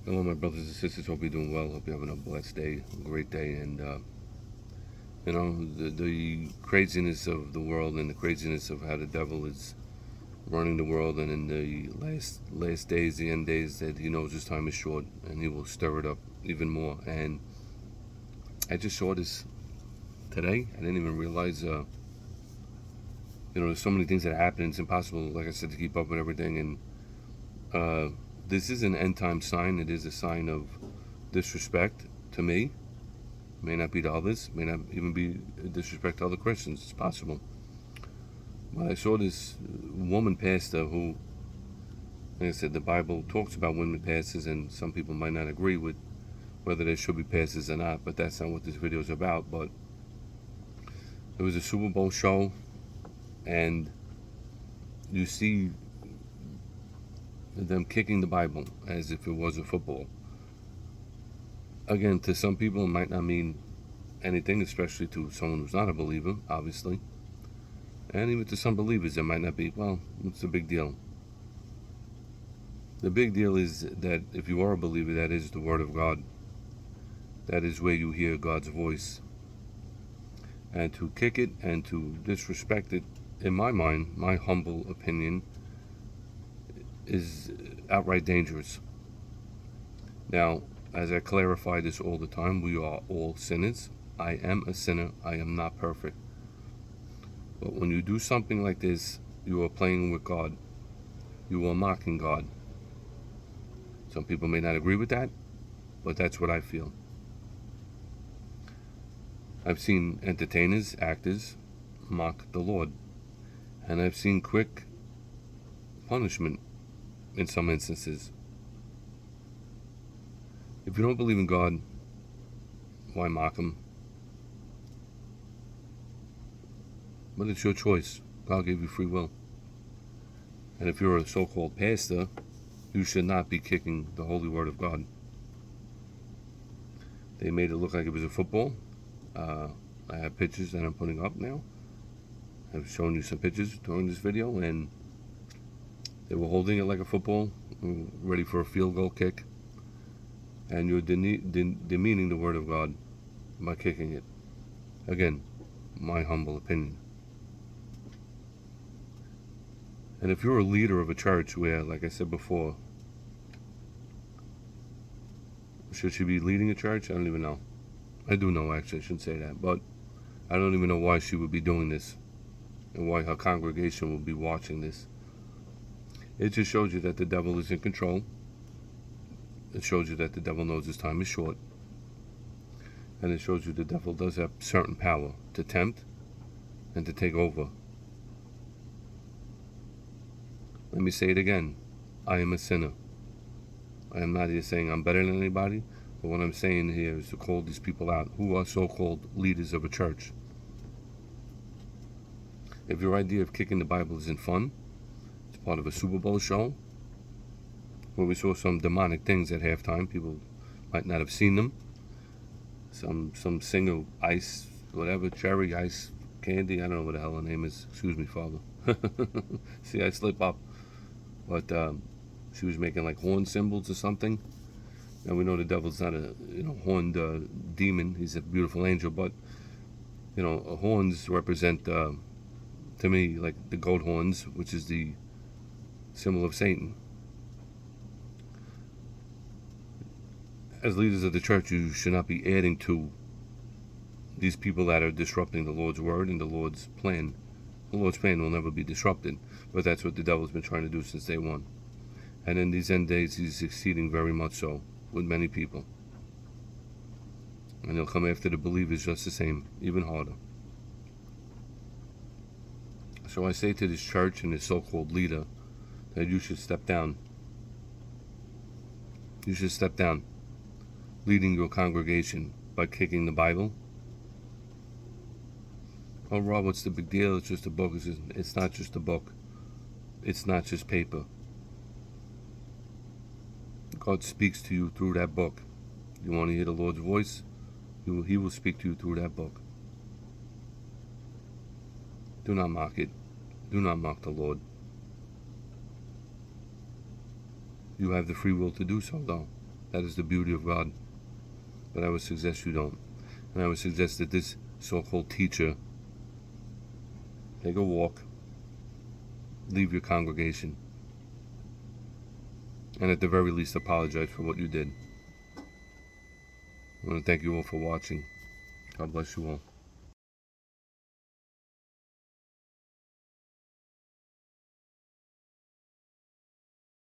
Hello, my brothers and sisters. Hope you're doing well. Hope you're having a blessed day, a great day. And, the craziness of the world and the craziness of how the devil is running the world, and in the last days, the end days, that he knows his time is short and he will stir it up even more. And I just saw this today. I didn't even realize, there's so many things that happen. It's impossible, like I said, to keep up with everything. And this is an end time sign. It is a sign of disrespect to me. May not be to others, may not even be disrespect to other Christians. It's possible. But I saw this woman pastor who, like I said, the Bible talks about women pastors, and some people might not agree with whether there should be pastors or not, but that's not what this video is about. But it was a Super Bowl show, and you see them kicking the Bible as if it was a football. Again, to some people, it might not mean anything, especially to someone who's not a believer, obviously. And even to some believers, it might not be, well, what's the big deal? The big deal is that if you are a believer, that is the Word of God. That is where you hear God's voice. And to kick it and to disrespect it, in my mind, my humble opinion, is outright dangerous. Now, as I clarify this all the time, we are all sinners. I am a sinner. I am not perfect. But when you do something like this, you are playing with God. You are mocking God. Some people may not agree with that, but that's what I feel. I've seen entertainers, actors, mock the Lord. And I've seen quick punishment in some instances. If you don't believe in God, why mock Him? But it's your choice. God gave you free will. And if you're a so-called pastor, you should not be kicking the holy word of God. They made it look like it was a football. I have pictures that I'm putting up now. I've shown you some pictures during this video, and they were holding it like a football, ready for a field goal kick. And you're demeaning the word of God by kicking it. Again, my humble opinion. And if you're a leader of a church where, like I said before, should she be leading a church? I don't even know. I do know, actually, I shouldn't say that. But I don't even know why she would be doing this and why her congregation would be watching this. It just shows you that the devil is in control. It shows you that the devil knows his time is short. And it shows you the devil does have certain power to tempt and to take over. Let me say it again. I am a sinner. I am not here saying I'm better than anybody, but what I'm saying here is to call these people out who are so-called leaders of a church. If your idea of kicking the Bible isn't fun, it's part of a Super Bowl show, where we saw some demonic things at halftime. People might not have seen them. Some singer, Ice, whatever, Cherry, Ice, Candy, I don't know what the hell her name is. Excuse me, Father. See, I slip up. But she was making like horn symbols or something. And we know the devil's not a horned demon. He's a beautiful angel. But horns represent to me like the goat horns, which is the symbol of Satan. As leaders of the church, you should not be adding to these people that are disrupting the Lord's word and the Lord's plan. The Lord's plan will never be disrupted, but that's what the devil's been trying to do since day one. And in these end days, he's succeeding very much so with many people. And he'll come after the believers just the same, even harder. So I say to this church and this so-called leader that you should step down. You should step down, leading your congregation by kicking the Bible. Oh, Rob, what's the big deal? It's just a book. It's not just a book. It's not just paper. God speaks to you through that book. You want to hear the Lord's voice? He will speak to you through that book. Do not mock it. Do not mock the Lord. You have the free will to do so, though. That is the beauty of God. But I would suggest you don't. And I would suggest that this so-called teacher take a walk, leave your congregation, and at the very least apologize for what you did. I want to thank you all for watching. God bless you all.